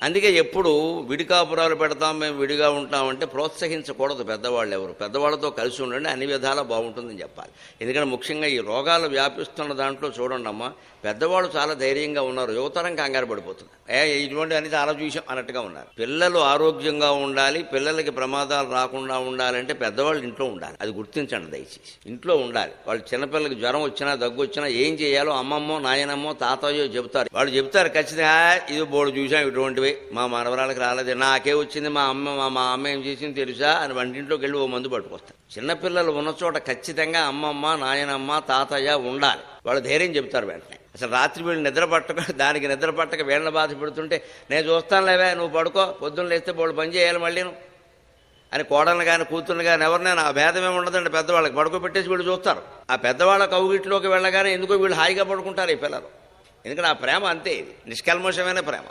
అందుకే ఎప్పుడు విడి కాపురాలు పెడతాం, మేము విడిగా ఉంటామంటే ప్రోత్సహించకూడదు పెద్దవాళ్ళు ఎవరు. పెద్దవాళ్ళతో కలిసి ఉండండి, అన్ని విధాలా బాగుంటుందని చెప్పాలి. ఎందుకంటే ముఖ్యంగా ఈ రోగాలు వ్యాపిస్తున్న దాంట్లో చూడండి అమ్మా, పెద్దవాళ్ళు చాలా ధైర్యంగా ఉన్నారు, యువతరం కంగారు పడిపోతుంది. ఇటువంటి అని చాలా చూసాం అన్నట్టుగా ఉన్నారు. పిల్లలు ఆరోగ్యంగా ఉండాలి, పిల్లలకి ప్రమాదాలు రాకుండా ఉండాలంటే పెద్దవాళ్ళు ఇంట్లో ఉండాలి. అది గుర్తించండి దయచేసి. ఇంట్లో ఉండాలి. వాళ్ళు చిన్నపిల్లలకి జ్వరం వచ్చినా దగ్గు వచ్చినా ఏం చేయాలో అమ్మమ్మో నాయనమ్మో తాతయ్యో చెబుతారు. వాళ్ళు చెబుతారు ఖచ్చితంగా, ఇది బోర్డు చూసాం ఇటువంటివి, మా మనవరాలకు రాలేదు, నాకే వచ్చింది, మా అమ్మ ఏం చేసింది తెలుసా అని వంటింట్లోకి వెళ్ళి ఓ మందు పట్టుకొస్తారు. చిన్నపిల్లలు ఉన్న చోట ఖచ్చితంగా అమ్మమ్మ నాయనమ్మ తాతయ్య ఉండాలి. వాళ్ళు ధైర్యం చెబుతారు వెంటనే. అసలు రాత్రి వీళ్ళు నిద్ర పట్టక, దానికి నిద్ర పట్టక వీళ్ళని బాధ పెడుతుంటే, నేను చూస్తాను లేవే, నువ్వు పడుకో, పొద్దున్న లేస్తే బోళ్ళు పని చేయాలి మళ్ళీ నువ్వు అని కోడలను కానీ కూతుర్ని కానీ ఎవరినైనా ఆ భేదమే ఉండదండి. పెద్దవాళ్ళకి పడుకోబెట్టేసి వీళ్ళు చూస్తారు. ఆ పెద్దవాళ్ళ కౌగిట్లోకి వెళ్ళగానే ఎందుకో వీళ్ళు హాయిగా పడుకుంటారు ఈ పిల్లలు. ఎందుకంటే ఆ ప్రేమ అంతే, ఇది నిష్కల్మషమైన ప్రేమ.